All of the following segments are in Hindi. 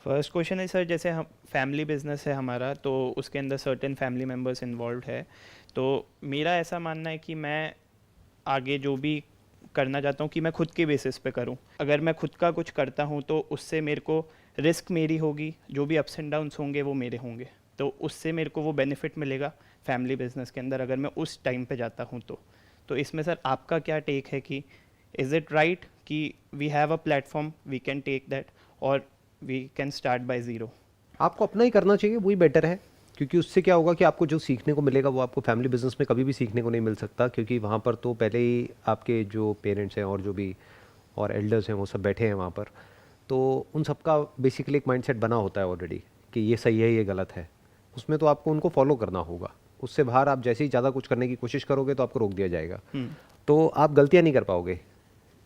फर्स्ट क्वेश्चन है सर, जैसे हम फैमिली बिजनेस है हमारा, तो उसके अंदर सर्टेन फैमिली मेम्बर्स इन्वॉल्व है। तो मेरा ऐसा मानना है कि मैं आगे जो भी करना चाहता हूँ कि मैं खुद के बेसिस पे करूँ। अगर मैं खुद का कुछ करता हूँ तो उससे मेरे को रिस्क मेरी होगी, जो भी अप्स एंड डाउन्स होंगे वो मेरे होंगे, तो उससे मेरे को वो बेनिफिट मिलेगा फैमिली बिजनेस के अंदर, अगर मैं उस टाइम पे जाता हूँ तो इसमें सर आपका क्या टेक है कि इज़ इट राइट कि we have a platform, we can take that, और we can start by zero? आपको अपना ही करना चाहिए, वही बेटर है। क्योंकि उससे क्या होगा कि आपको जो सीखने को मिलेगा वो आपको फैमिली बिजनेस में कभी भी सीखने को नहीं मिल सकता, क्योंकि वहाँ पर तो पहले ही आपके जो पेरेंट्स हैं और जो भी और एल्डर्स हैं वो सब बैठे हैं वहाँ पर। तो उन सबका बेसिकली एक माइंडसेट बना होता है ऑलरेडी कि ये सही है ये गलत है। उसमें तो आपको उनको फॉलो करना होगा। उससे बाहर आप जैसे ही ज़्यादा कुछ करने की कोशिश करोगे तो आपको रोक दिया जाएगा। तो आप गलतियाँ नहीं कर पाओगे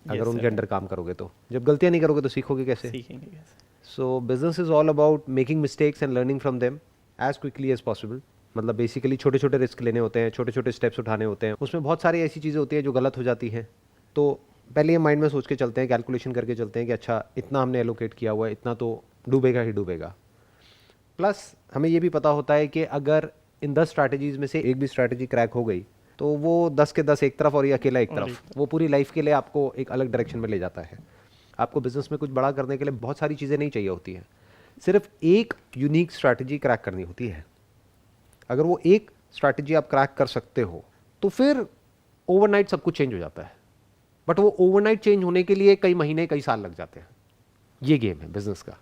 अगर यस उनके सर। अंडर काम करोगे। तो जब गलतियाँ नहीं करोगे तो सीखोगे कैसे? सीखेंगे कैसे? So business is all about making mistakes and learning from them as quickly as possible. मतलब बेसिकली छोटे छोटे रिस्क लेने होते हैं, छोटे छोटे स्टेप्स उठाने होते हैं। उसमें बहुत सारी ऐसी चीज़ें होती हैं जो गलत हो जाती हैं। तो पहले ये माइंड में सोच के चलते हैं, कैलकुलेशन करके चलते हैं कि अच्छा इतना हमने एलोकेट किया हुआ है, इतना तो डूबेगा ही डूबेगा। प्लस हमें ये भी पता होता है कि अगर इन 10 स्ट्रैटेजीज में से एक भी स्ट्रैटेजी क्रैक हो गई तो वो 10 के 10 एक तरफ और ये अकेला एक और एक तरफ, वो पूरी लाइफ के लिए आपको एक अलग डायरेक्शन में ले जाता है। आपको बिजनेस में कुछ बड़ा करने के लिए बहुत सारी चीज़ें नहीं चाहिए होती हैं, सिर्फ एक यूनिक स्ट्रैटेजी क्रैक करनी होती है। अगर वो एक स्ट्रैटेजी आप क्रैक कर सकते हो तो फिर ओवरनाइट सब कुछ चेंज हो जाता है। बट वो ओवरनाइट चेंज होने के लिए कई महीने कई साल लग जाते हैं। ये गेम है बिजनेस का।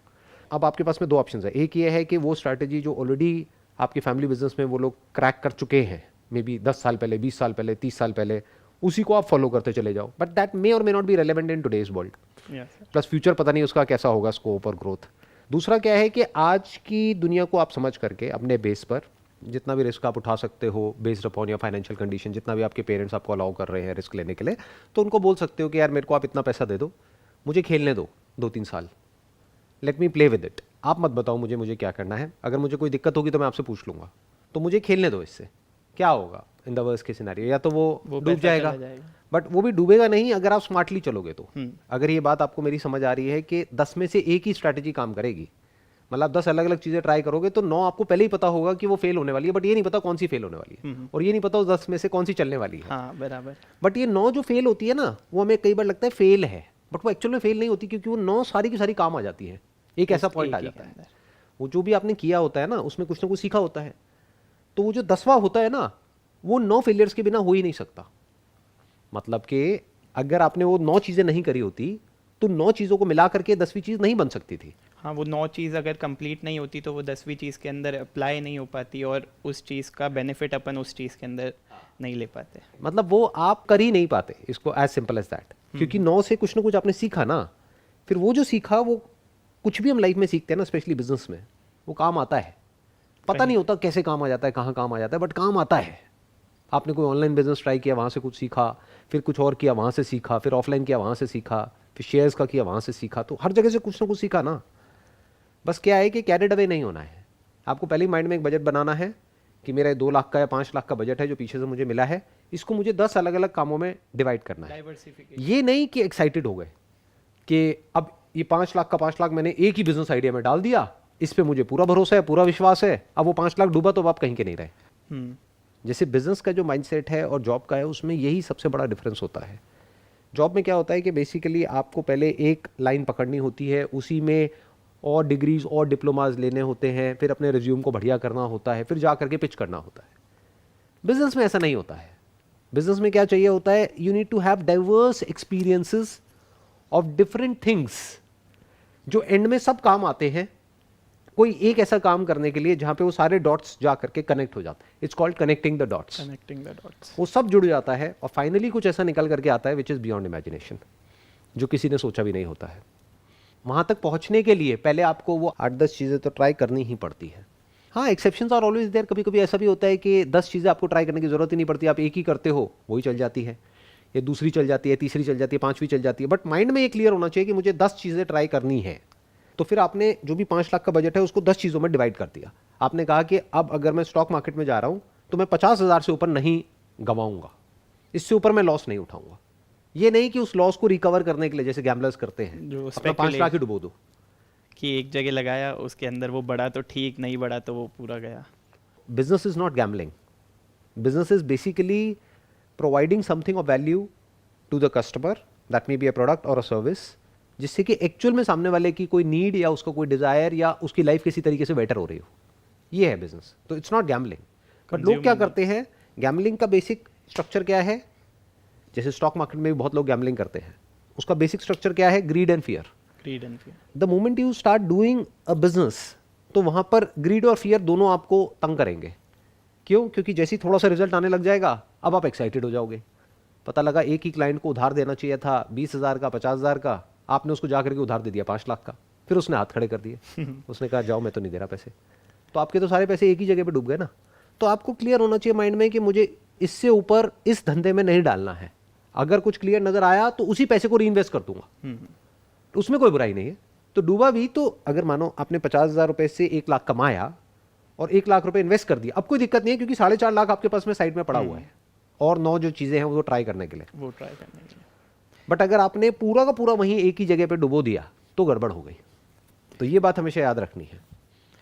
अब आपके पास में दो ऑप्शन है। एक ये है कि वो स्ट्रैटेजी जो ऑलरेडी आपके फैमिली बिजनेस में वो लोग क्रैक कर चुके हैं, मे बी 10 साल पहले, 20 साल पहले, 30 साल पहले, उसी को आप फॉलो करते चले जाओ। बट दैट मे और may not be relevant in today's world. Yes sir. Plus future पता नहीं उसका कैसा होगा स्कोप और ग्रोथ। दूसरा क्या है कि आज की दुनिया को आप समझ करके अपने बेस पर जितना भी रिस्क आप उठा सकते हो बेस्ड अपॉन या फाइनेंशियल कंडीशन, जितना भी आपके पेरेंट्स आपको अलाउ कर रहे हैं रिस्क लेने के लिए, तो उनको बोल सकते हो कि यार मेरे को आप इतना पैसा दे दो, मुझे खेलने दो 2-3 साल, let me play with it. आप मत बताओ मुझे मुझे क्या करना है। अगर मुझे कोई दिक्कत होगी तो मैं आपसे पूछ लूंगा, तो मुझे खेलने दो। इससे क्या होगा in the worst case scenario, या तो वो डूब पैसा जाएगा, चला जाएगा। बट वो भी डूबेगा नहीं अगर आप स्मार्टली चलोगे तो। अगर ये बात आपको मेरी समझ आ रही है कि 10 में से एक ही स्ट्रैटेजी काम करेगी, मतलब 10 अलग अलग चीजें ट्राई करोगे तो 9 आपको पहले ही पता होगा कि वो फेल होने वाली है, बट ये नहीं पता कौन सी फेल होने वाली है, और ये नहीं पता उस 10 में से कौन सी चलने वाली है। हाँ बराबर। बट ये 9 जो फेल होती है ना, वो हमें कई बार लगता है फेल है, बट वो एक्चुअल में फेल नहीं होती, क्योंकि वो 9 सारी की सारी काम आ जाती है। एक ऐसा उस पॉइंट एक आ ही के जाता है, अंदर। वो जो भी आपने किया होता है ना उसमें कुछ ना कुछ सीखा होता है। तो वो जो 10वां होता है ना, वो 9 फेलियर्स के बिना हो ही नहीं सकता। मतलब कि अगर आपने वो 9 चीजें नहीं करी होती तो 9 चीजों को मिला करके 10वीं चीज नहीं बन सकती थी। हाँ, वो 9 चीज़ अगर कंप्लीट नहीं होती तो वो 10वीं चीज़ के अंदर अप्लाई नहीं हो पाती, और उस चीज़ का बेनिफिट अपन उस चीज़ के अंदर नहीं ले पाते। मतलब वो आप कर ही नहीं पाते इसको, एज सिंपल एज दैट। क्योंकि 9 से कुछ ना कुछ आपने सीखा ना, फिर वो जो सीखा वो कुछ भी हम लाइफ में सीखते हैं ना, स्पेशली बिजनेस में, वो काम आता है। पता कहीं नहीं होता कैसे काम आ जाता है, कहाँ काम आ जाता है, बट काम आता है। आपने कोई ऑनलाइन बिजनेस ट्राई किया, वहाँ से कुछ सीखा, फिर कुछ और किया, वहाँ से सीखा, फिर ऑफलाइन किया, वहाँ से सीखा, फिर शेयर्स का किया, वहाँ से सीखा। तो हर जगह से कुछ ना कुछ सीखा ना। बस क्या है कि कैरिड अवे नहीं होना है। आपको पहले ही माइंड में एक बजट बनाना है कि मेरा 2 लाख का या 5 लाख का बजट है जो पीछे से मुझे मिला है, इसको मुझे 10 अलग अलग कामों में डिवाइड करना है। डाइवर्सिफिकेशन। ये नहीं कि एक्साइटेड हो गए कि अब ये 5 लाख का 5 लाख मैंने एक ही बिजनेस आइडिया में डाल दिया, इस पे मुझे पूरा भरोसा है, पूरा विश्वास है, अब वो 5 लाख डूबा तो अब आप कहीं के नहीं रहे। जैसे बिजनेस का जो माइंडसेट है और जॉब का है, उसमें यही सबसे बड़ा डिफरेंस होता है। जॉब में क्या होता है कि बेसिकली आपको पहले एक लाइन पकड़नी होती है, उसी में और डिग्रीज और डिप्लोमाज लेने होते हैं, फिर अपने रिज्यूम को बढ़िया करना होता है, फिर जा करके पिच करना होता है। बिजनेस में ऐसा नहीं होता है। बिजनेस में क्या चाहिए होता है, you need to have diverse experiences of different things, जो एंड में सब काम आते हैं। कोई एक ऐसा काम करने के लिए जहां पे वो सारे डॉट्स जा करके कनेक्ट हो जाते हैं। It's called connecting the dots. Connecting the dots. वो सब जुड़ जाता है और फाइनली कुछ ऐसा निकल करके आता है विच इज बियॉन्ड इमेजिनेशन, जो किसी ने सोचा भी नहीं होता है। वहां तक पहुंचने के लिए पहले आपको वो 8-10 चीजें तो ट्राई करनी ही पड़ती है। हाँ, एक्सेप्शंस आर ऑलवेज देयर। कभी कभी ऐसा भी होता है कि 10 चीजें आपको ट्राई करने की जरूरत ही नहीं पड़ती, आप एक ही करते हो, वही चल जाती है, ये दूसरी चल जाती है, तीसरी चल जाती है, 5वीं चल जाती है। बट माइंड में ये क्लियर होना चाहिए कि मुझे 10 चीजें ट्राई करनी है। तो फिर आपने जो भी 5 लाख का बजट है उसको 10 चीजों में डिवाइड कर दिया। आपने कहा कि अब अगर मैं स्टॉक मार्केट में जा रहा हूं तो मैं 50,000 से ऊपर नहीं गंवाऊंगा, इससे ऊपर मैं लॉस नहीं उठाऊंगा। ये नहीं कि उस लॉस को रिकवर करने के लिए जैसे गैम्बलर्स करते हैं जो अपना 5 लाख ही डुबो दो। कि एक जगह लगाया, उसके अंदर वो बढ़ा तो ठीक, नहीं बढ़ा तो वो पूरा गया। Business is not gambling. Business is basically providing something of value to the customer. That may be a product or a service, जिससे कि एक्चुअल में सामने वाले की कोई नीड या उसका कोई डिजायर या उसकी लाइफ किसी तरीके से बेटर हो रही हो, ये है बिजनेस। तो इट्स नॉट गैम्बलिंग। बट लोग क्या करते हैं, गैम्बलिंग का बेसिक स्ट्रक्चर क्या है? जैसे स्टॉक मार्केट में भी बहुत लोग गैम्बलिंग करते हैं, उसका बेसिक स्ट्रक्चर क्या है? Grid and fear. Grid and fear. The moment you start doing a business, तो वहां पर ग्रीड और फियर दोनों आपको तंग करेंगे। क्यों? क्योंकि जैसे ही थोड़ा सा रिजल्ट आने लग जाएगा, अब आप एक्साइटेड हो जाओगे। पता लगा एक ही क्लाइंट को उधार देना चाहिए था 20,000 का, 50,000 का, आपने उसको जाकर के उधार दे दिया 5 लाख का, फिर उसने हाथ खड़े कर दिए। उसने कहा जाओ मैं तो नहीं दे रहा पैसे, तो आपके तो सारे पैसे एक ही जगह पे डूब गए ना। तो आपको क्लियर होना चाहिए माइंड में कि मुझे इससे ऊपर इस धंधे में नहीं डालना है। अगर कुछ क्लियर नजर आया तो उसी पैसे को रीइन्वेस्ट कर दूंगा, उसमें कोई बुराई नहीं है। तो डूबा भी तो, अगर मानो आपने 50,000 रुपए से 1 लाख कमाया और 1 लाख रुपए इन्वेस्ट कर दिया, अब कोई दिक्कत नहीं है, क्योंकि 4.5 लाख आपके पास में साइड में पड़ा हुआ है और 9 जो चीजें हैं वो ट्राई करने के लिए। बट अगर आपने पूरा का पूरा वहीं एक ही जगह पे डुबो दिया तो गड़बड़ हो गई। तो ये बात हमेशा याद रखनी है।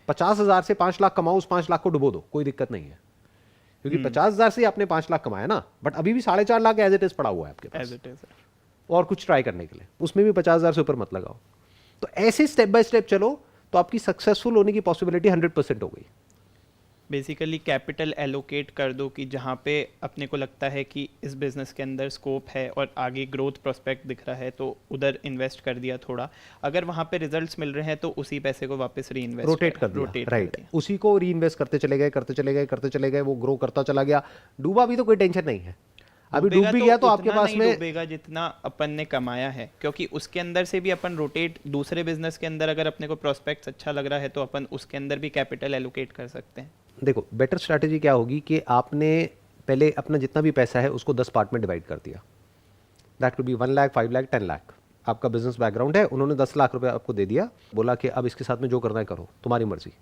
50,000 से 5 लाख कमाओ, उस 5 लाख को डुबो दो, कोई दिक्कत नहीं है, क्योंकि 50,000 से आपने 5 लाख कमाया ना, बट अभी भी 4.5 लाख एज इट इज पड़ा हुआ है आपके पास और कुछ ट्राई करने के लिए, उसमें भी 50,000 से ऊपर मत लगाओ। तो ऐसे स्टेप बाय स्टेप चलो तो आपकी सक्सेसफुल होने की पॉसिबिलिटी 100% हो गई। बेसिकली कैपिटल एलोकेट कर दो कि जहाँ पे अपने को लगता है कि इस बिज़नेस के अंदर स्कोप है और आगे ग्रोथ प्रोस्पेक्ट दिख रहा है, तो उधर इन्वेस्ट कर दिया थोड़ा। अगर वहाँ पे रिजल्ट्स मिल रहे हैं तो उसी पैसे को वापस रीइन्वेस्ट रोटेट कर दिया, राइट। उसी को रीइन्वेस्ट करते चले गए, करते चले गए, करते चले गए, वो ग्रो करता चला गया। डूबा भी तो कोई टेंशन नहीं है, अभी डूब भी गया तो आपके पास में डूबेगा जितना अपन ने कमाया है, क्योंकि उसके अंदर से भी अपन रोटेट, दूसरे बिजनेस के अंदर अगर अपने को प्रोस्पेक्ट्स अच्छा लग रहा है तो अपन उसके अंदर भी कैपिटल एलोकेट कर सकते हैं। देखो बेटर स्ट्रैटेजी क्या होगी कि आपने पहले अपना जितना भी पैसा है उसको 10 पार्ट में डिवाइड कर दिया। That could be 1 lakh, 5 lakh, 10 lakh. आपका बिजनेस बैकग्राउंड है, उन्होंने 10 लाख रुपए आपको दे दिया, बोला कि अब इसके साथ में जो करना है करो, तुम्हारी मर्जी।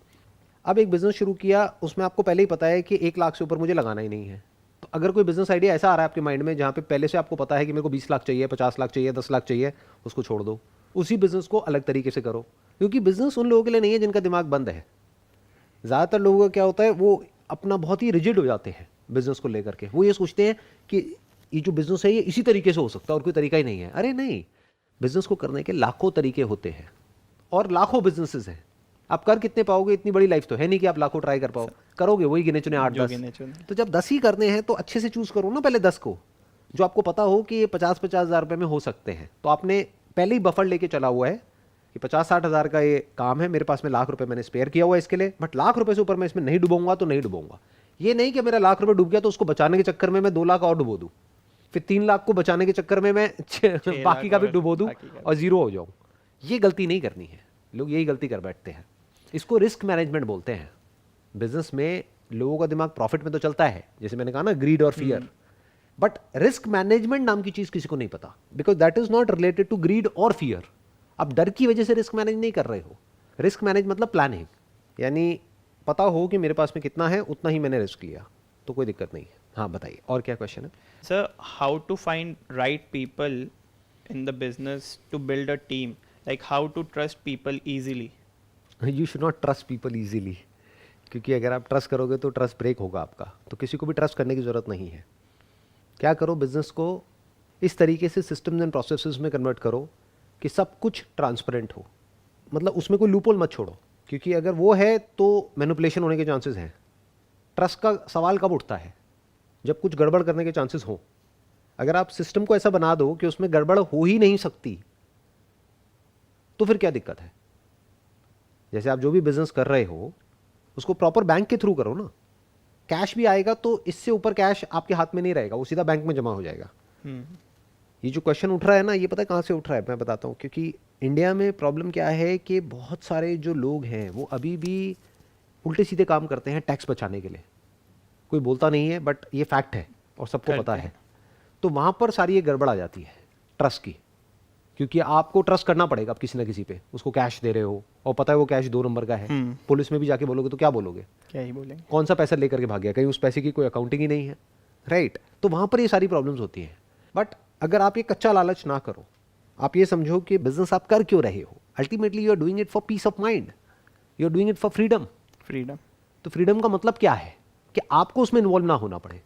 अब एक बिजनेस शुरू किया, उसमें आपको पहले ही पता है कि 1 लाख से ऊपर मुझे लगाना ही नहीं है। तो अगर कोई बिजनेस आइडिया ऐसा आ रहा है आपके माइंड में जहाँ पे पहले से आपको पता है कि मेरे को 20 लाख चाहिए, 50 लाख चाहिए, 10 लाख चाहिए, उसको छोड़ दो, उसी बिजनेस को अलग तरीके से करो। क्योंकि बिजनेस उन लोगों के लिए नहीं है जिनका दिमाग बंद है। ज़्यादातर लोगों का क्या होता है, वो अपना बहुत ही रिजिड हो जाते हैं बिजनेस को लेकर के। वो ये सोचते हैं कि ये जो बिजनेस है ये इसी तरीके से हो सकता है और कोई तरीका ही नहीं है। अरे नहीं, बिजनेस को करने के लाखों तरीके होते हैं और लाखों बिजनेसेस हैं। आप कर कितने पाओगे? इतनी बड़ी लाइफ तो है नहीं कि आप लाखों ट्राई कर पाओ। करोगे वही गिने चुने 8-10। तो जब 10 ही करने हैं तो अच्छे से चूज करो ना पहले 10 को, जो आपको पता हो कि ये 50-50 हज़ार रुपये में हो सकते हैं। तो आपने पहले ही बफर लेके चला हुआ है कि 50-60 हज़ार का ये काम है, मेरे पास में लाख रुपए मैंने स्पेयर किया हुआ है इसके लिए, बट लाख रुपए से ऊपर मैं इसमें नहीं डूबूंगा तो नहीं डूबूंगा। ये नहीं कि मेरा लाख रुपए डूब गया तो उसको बचाने के चक्कर में मैं 2 लाख और डुबो दूं, फिर 3 लाख को बचाने के चक्कर में मैं बाकी का भी डुबो दूं और जीरो हो जाऊं। ये गलती नहीं करनी है, लोग यही गलती कर बैठते हैं। इसको रिस्क मैनेजमेंट बोलते हैं। बिजनेस में लोगों का दिमाग प्रॉफिट में तो चलता है, जैसे मैंने कहा ना, ग्रीड और फियर, बट रिस्क मैनेजमेंट नाम की चीज किसी को नहीं पता, because that is not related to greed और फियर। आप डर की वजह से रिस्क मैनेज नहीं कर रहे हो। रिस्क मैनेज मतलब प्लानिंग, यानी पता हो कि मेरे पास में कितना है उतना ही मैंने रिस्क लिया, तो कोई दिक्कत नहीं है। हाँ बताइए, और क्या क्वेश्चन है? Sir, how to find right people in the business to build a team, like how to trust people easily? You should not trust people easily, क्योंकि अगर आप ट्रस्ट करोगे तो ट्रस्ट ब्रेक होगा आपका। तो किसी को भी ट्रस्ट करने की ज़रूरत नहीं है। क्या करो, बिजनेस को इस तरीके से सिस्टम्स एंड प्रोसेसेस में कन्वर्ट करो कि सब कुछ ट्रांसपेरेंट हो, मतलब उसमें कोई लूपहोल मत छोड़ो, क्योंकि अगर वो है तो मैनिपुलेशन होने के चांसेस हैं। ट्रस्ट का सवाल कब उठता है? जब कुछ गड़बड़ करने के चांसेस हो। अगर आप सिस्टम को ऐसा बना दो कि उसमें गड़बड़ हो ही नहीं सकती, तो फिर क्या दिक्कत है? जैसे आप जो भी बिजनेस कर रहे हो उसको प्रॉपर बैंक के थ्रू करो ना। कैश भी आएगा तो इससे ऊपर कैश आपके हाथ में नहीं रहेगा, वो सीधा बैंक में जमा हो जाएगा। ये जो क्वेश्चन उठ रहा है ना, ये पता है कहाँ से उठ रहा है? मैं बताता हूँ। क्योंकि इंडिया में प्रॉब्लम क्या है कि बहुत सारे जो लोग हैं वो अभी भी उल्टे सीधे काम करते हैं टैक्स बचाने के लिए। कोई बोलता नहीं है, बट ये फैक्ट है और सबको पता है। तो वहाँ पर सारी ये गड़बड़ आ जाती है ट्रस्ट की, क्योंकि आपको ट्रस्ट करना पड़ेगा। आप किसी ना किसी पे उसको कैश दे रहे हो और पता है वो कैश 2 नंबर का है। पुलिस में भी जाके बोलोगे तो क्या बोलोगे? क्या ही बोलेंगे? कौन सा पैसा लेकर के भाग गया? कहीं उस पैसे की कोई अकाउंटिंग ही नहीं है, राइट? तो वहाँ पर ये सारी प्रॉब्लम्स होती हैं। बट अगर आप ये कच्चा लालच ना करो, आप ये समझो कि बिजनेस आप कर क्यों रहे हो। Ultimately you are doing it for peace of mind, you are doing it for freedom. तो फ्रीडम का मतलब क्या है कि आपको उसमें इन्वॉल्व ना होना पड़े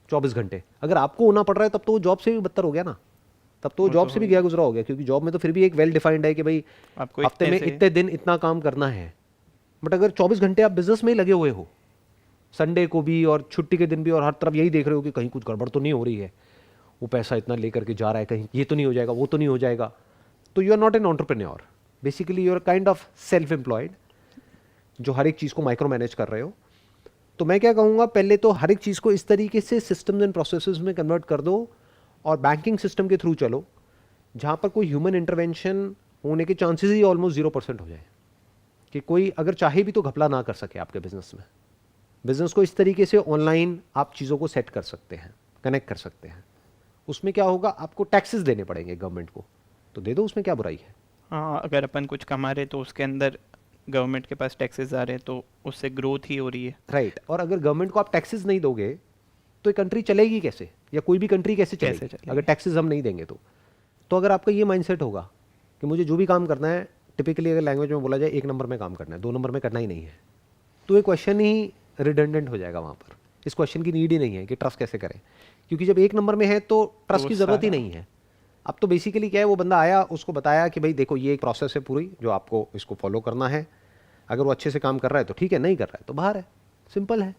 24 घंटे। अगर आपको होना पड़ रहा है तब तो वो जॉब से भी बदतर हो गया ना, तब तो जॉब से भी गया गुजरा हो गया, क्योंकि जॉब में तो फिर भी एक वेल डिफाइंड है कि भाई आपको हफ्ते में इतने दिन इतना काम करना है। बट अगर 24 घंटे आप बिजनेस में ही लगे हुए हो, संडे को भी और छुट्टी के दिन भी, और हर तरफ यही देख रहे हो कि कहीं कुछ गड़बड़ तो नहीं हो रही है, वो पैसा इतना लेकर के जा रहा है, कहीं ये तो नहीं हो जाएगा, वो तो नहीं हो जाएगा, तो you are not an entrepreneur, basically you are kind of self employed, जो हर एक चीज़ को माइक्रो मैनेज कर रहे हो। तो मैं क्या कहूँगा, पहले तो हर एक चीज़ को इस तरीके से सिस्टम्स एंड प्रोसेसेस में कन्वर्ट कर दो और बैंकिंग सिस्टम के थ्रू चलो जहाँ पर कोई ह्यूमन इंटरवेंशन होने के चांसेस ही ऑलमोस्ट 0% हो जाए, कि कोई अगर चाहे भी तो घपला ना कर सके आपके बिजनेस में। बिजनेस को इस तरीके से ऑनलाइन आप चीज़ों को सेट कर सकते हैं, कनेक्ट कर सकते हैं। उसमें क्या होगा, आपको टैक्सेस देने पड़ेंगे गवर्नमेंट को, तो दे दो, उसमें क्या बुराई है। हाँ, अगर अपन कुछ कमा रहे तो उसके अंदर गवर्नमेंट के पास टैक्सेस आ रहे हैं तो उससे ग्रोथ ही हो रही है। राइट। और अगर गवर्नमेंट को आप टैक्सेस नहीं दोगे तो ये कंट्री चलेगी कैसे, या कोई भी कंट्री कैसे चलेगी अगर टैक्सेस हम नहीं देंगे तो अगर आपका ये माइंडसेट होगा कि मुझे जो भी काम करना है, टिपिकली अगर लैंग्वेज में बोला जाए, 1 नंबर में काम करना है, 2 नंबर में करना ही नहीं है, तो ये क्वेश्चन ही रिडंडेंट हो जाएगा वहाँ पर। इस क्वेश्चन की नीड ही नहीं है कि ट्रस्ट कैसे करें, क्योंकि जब 1 नंबर में है तो ट्रस्ट की ज़रूरत ही नहीं है। अब तो बेसिकली क्या है, वो बंदा आया, उसको बताया कि भाई देखो ये एक प्रोसेस है पूरी जो आपको इसको फॉलो करना है, अगर वो अच्छे से काम कर रहा है तो ठीक है, नहीं कर रहा है तो बाहर है, सिंपल है।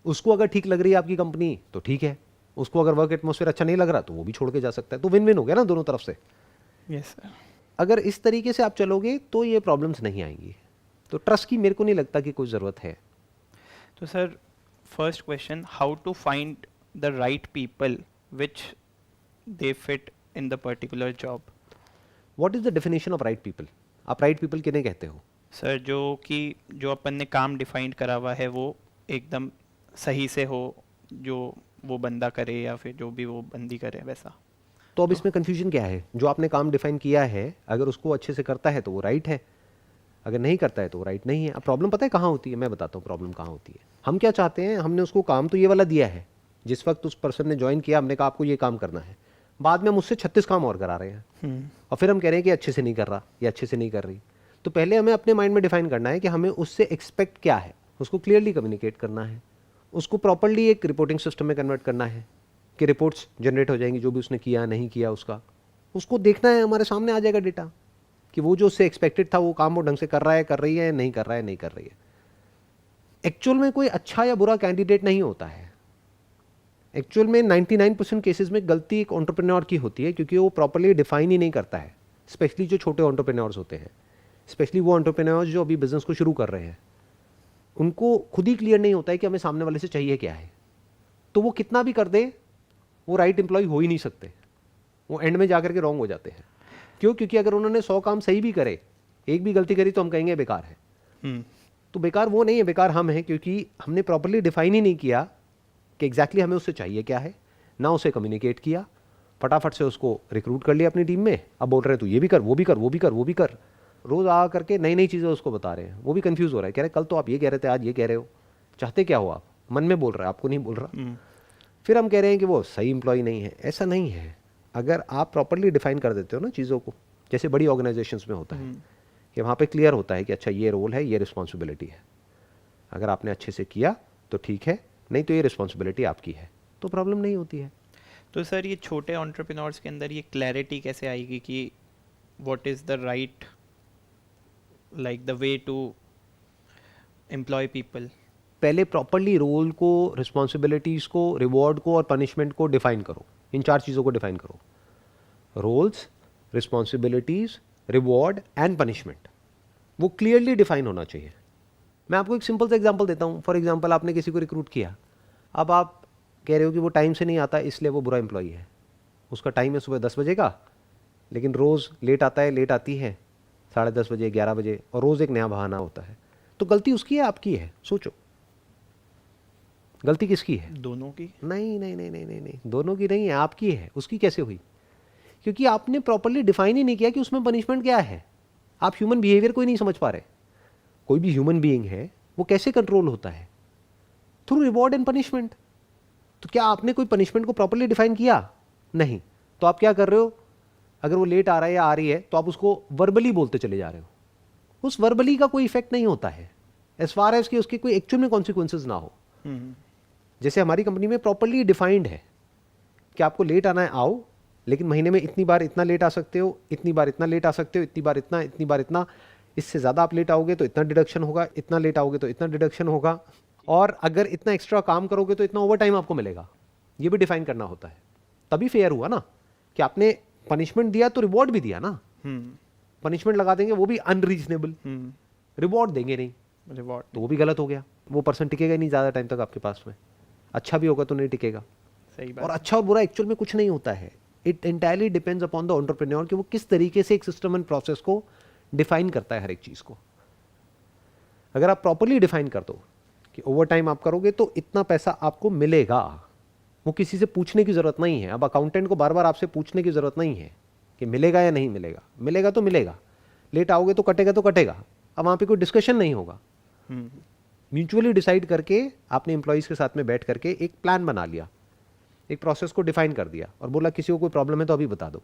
उसको अगर ठीक लग रही है आपकी कंपनी तो ठीक है, उसको अगर वर्क एटमॉस्फेयर अच्छा नहीं लग रहा तो वो भी छोड़ के जा सकता है, तो विन विन हो गया ना दोनों तरफ से। Yes sir. अगर इस तरीके से आप चलोगे तो ये प्रॉब्लम्स नहीं आएंगी। तो ट्रस्ट की मेरे को नहीं लगता कि कोई ज़रूरत है। तो sir, first question, how to find the right people which they fit in the particular job. What is the definition of right people? आप राइट पीपल किन्हें कहते हो? सर, जो अपन ने काम डिफाइंड करा हुआ है वो एकदम सही से हो, जो वो बंदा करे या फिर जो भी वो बंदी करे वैसा। तो अब इसमें कंफ्यूजन क्या है? जो आपने काम डिफाइन किया है, अगर उसको अच्छे से करता है तो वो राइट है, अगर नहीं करता है तो वो राइट नहीं है। अब प्रॉब्लम पता है कहाँ होती है? मैं बताता हूँ प्रॉब्लम कहाँ होती है। हम क्या चाहते हैं, हमने उसको काम तो ये वाला दिया है, जिस वक्त उस पर्सन ने ज्वाइन किया हमने कहा आपको ये काम करना है, बाद में मुझसे 36 काम और करा रहे हैं और फिर हम कह रहे हैं कि अच्छे से नहीं कर रहा या अच्छे से नहीं कर रही। तो पहले हमें अपने माइंड में डिफाइन करना है कि हमें उससे एक्सपेक्ट क्या है, उसको क्लियरली कम्युनिकेट करना है, उसको प्रॉपर्ली एक रिपोर्टिंग सिस्टम में कन्वर्ट करना है कि रिपोर्ट्स जनरेट हो जाएंगी जो भी उसने किया नहीं किया उसका, उसको देखना है, हमारे सामने आ जाएगा डेटा कि वो जो उससे एक्सपेक्टेड था वो काम वो ढंग से कर रहा है, कर रही है, नहीं कर रहा है, नहीं कर रही है। एक्चुअल में कोई अच्छा या बुरा कैंडिडेट नहीं होता है। एक्चुअल में 99% केसेस में गलती एक एंटरप्रेन्योर की होती है, क्योंकि वो प्रॉपर्ली डिफाइन ही नहीं करता है। स्पेशली जो छोटे एंटरप्रेन्योर्स होते हैं, स्पेशली वो एंटरप्रेन्योर्स जो अभी बिजनेस को शुरू कर रहे हैं, उनको खुद ही क्लियर नहीं होता है कि हमें सामने वाले से चाहिए क्या है। तो वो कितना भी कर दे, वो राइट एम्प्लॉय हो ही नहीं सकते, वो एंड में जाकर के रॉन्ग हो जाते हैं। क्यों? क्योंकि अगर उन्होंने 100 काम सही भी करे, एक भी गलती करी तो हम कहेंगे बेकार है। तो बेकार वो नहीं है, बेकार हम हैं, क्योंकि हमने प्रॉपर्ली डिफाइन ही नहीं किया कि एग्जैक्टली हमें उससे चाहिए क्या है, ना उसे कम्युनिकेट किया, फटाफट से उसको रिक्रूट कर लिया अपनी टीम में। अब बोल रहे हैं तू ये भी कर, वो भी कर, वो भी कर, वो भी कर, रोज आ करके नई नई चीज़ें उसको बता रहे हैं। वो भी कंफ्यूज हो रहा है, कह रहे कल तो आप ये कह रहे थे, आज ये कह रहे हो, चाहते क्या हो आप? मन में बोल रहा है, आपको नहीं बोल रहा। फिर हम कह रहे हैं कि वो सही एम्प्लॉय नहीं है। ऐसा नहीं है। अगर आप प्रॉपर्ली डिफाइन कर देते हो ना चीज़ों को, जैसे बड़ी ऑर्गेनाइजेशंस में होता है कि वहाँ पे क्लियर होता है कि अच्छा ये रोल है, ये रिस्पॉन्सिबिलिटी है, अगर आपने अच्छे से किया तो ठीक है, नहीं तो ये रिस्पॉन्सिबिलिटी आपकी है, तो प्रॉब्लम नहीं होती है। तो सर, ये छोटे एंटरप्रेन्योर्स के अंदर ये क्लैरिटी कैसे आएगी कि what is the right, like the way to employ people? पहले प्रॉपर्ली रोल को, रिस्पॉन्सिबिलिटीज़ को, रिवॉर्ड को और पनिशमेंट को डिफाइन करो। इन 4 चीज़ों को डिफाइन करो, roles, responsibilities, reward and punishment. वो क्लियरली डिफाइन होना चाहिए। मैं आपको एक सिंपल सा एग्जांपल देता हूँ। फॉर एग्जांपल, आपने किसी को रिक्रूट किया, अब आप कह रहे हो कि वो टाइम से नहीं आता इसलिए वो बुरा एम्प्लॉई है। उसका टाइम है सुबह 10 बजे का, लेकिन रोज़ लेट आता है, लेट आती है 10:30 बजे, 11 बजे, और रोज़ एक नया बहाना होता है। तो गलती उसकी है आपकी है? सोचो, गलती किसकी है? दोनों की। नहीं नहीं नहीं नहीं नहीं नहीं, दोनों की नहीं है, आपकी है। उसकी कैसे हुई? क्योंकि आपने प्रॉपर्ली डिफाइन ही नहीं किया कि उसमें पनिशमेंट क्या है। आप ह्यूमन बिहेवियर को ही नहीं समझ पा रहे। कोई भी ह्यूमन बीइंग है, वो कैसे कंट्रोल होता है? Through reward and punishment. तो क्या आपने कोई पनिशमेंट को प्रॉपर्ली डिफाइन किया? नहीं। तो आप क्या कर रहे हो? अगर वो लेट आ रहा है या आ रही है तो आप उसको वर्बली बोलते चले जा रहे हो, उस वर्बली का कोई इफेक्ट नहीं होता है एज फार एज कि उसके कोई एक्चुअल में कॉन्सिक्वेंसेज ना हो। जैसे हमारी कंपनी में प्रॉपरली डिफाइंड है कि आपको लेट आना है, आओ, लेकिन महीने में इतनी बार इतना लेट आ सकते हो, इतनी बार इतना लेट आ सकते हो, इतनी बार इतना, इतनी बार इतना, इससे ज़्यादा आप लेट आओगे तो इतना डिडक्शन होगा, इतना लेट आओगे तो इतना डिडक्शन होगा, और अगर इतना एक्स्ट्रा काम करोगे तो इतना ओवर टाइम आपको मिलेगा। ये भी डिफाइन करना होता है, तभी फेयर हुआ ना कि आपने पनिशमेंट दिया तो रिवॉर्ड भी दिया ना। पनिशमेंट लगा देंगे वो भी अनरीजनेबल, रिवॉर्ड देंगे नहीं, रिवॉर्ड तो वो भी गलत हो गया। वो पर्सन टिकेगा ही नहीं ज़्यादा टाइम तक आपके पास में। अच्छा भी होगा तो नहीं टिकेगा। सही बात। और अच्छा और बुरा एक्चुअल में कुछ नहीं होता है, it entirely depends upon the entrepreneur कि वो किस तरीके से एक सिस्टम एंड प्रोसेस को डिफाइन करता है हर एक चीज़ को। अगर आप प्रॉपरली डिफाइन कर दो कि ओवर टाइम आप करोगे तो इतना पैसा आपको मिलेगा, वो किसी से पूछने की ज़रूरत नहीं है। अब अकाउंटेंट को बार बार आपसे पूछने की ज़रूरत नहीं है कि मिलेगा या नहीं मिलेगा, मिलेगा तो मिलेगा, लेट आओगे तो कटेगा तो कटेगा। अब वहाँ पे कोई डिस्कशन नहीं होगा। म्यूचुअली डिसाइड करके आपने एम्प्लॉयज़ के साथ में बैठ करके एक प्लान बना लिया, एक प्रोसेस को डिफाइन कर दिया और बोला किसी को कोई प्रॉब्लम है तो अभी बता दो।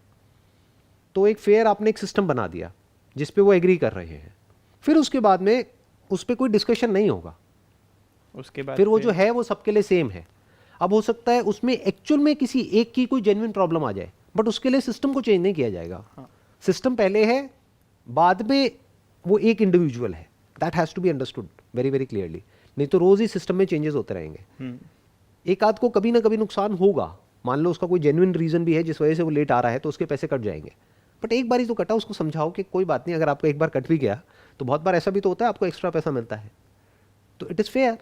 तो एक फेयर आपने एक सिस्टम बना दिया जिस पे वो एग्री कर रहे हैं। फिर उसके बाद में उस पर कोई डिस्कशन नहीं होगा। उसके बाद फिर वो जो है वो सबके लिए सेम है। अब हो सकता है उसमें एक्चुअल में किसी एक की कोई जेन्युइन प्रॉब्लम आ जाए, बट उसके लिए सिस्टम को चेंज नहीं किया जाएगा। सिस्टम पहले है, बाद में वो एक इंडिविजुअल है। That has to be understood very very clearly. नहीं तो रोज ही सिस्टम में चेंजेस होते रहेंगे। एक आध को कभी ना कभी नुकसान होगा, मान लो उसका कोई जेन्युइन रीजन भी है जिस वजह से वो लेट आ रहा है तो उसके पैसे कट जाएंगे, बट एक बार ही तो कटा, उसको समझाओ कि कोई बात नहीं, अगर आपको एक बार कट भी गया तो बहुत बार ऐसा भी तो होता है आपको एक्स्ट्रा पैसा मिलता है, तो इट इज़ फेयर।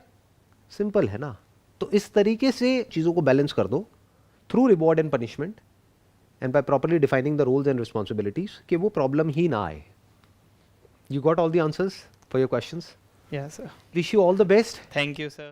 सिंपल है ना। तो इस तरीके से चीज़ों को बैलेंस कर दो through reward and punishment and by properly defining the roles and responsibilities कि वो प्रॉब्लम ही ना आए। You got all the answers for your questions? Yes, sir. Wish you all the best. Thank you, sir.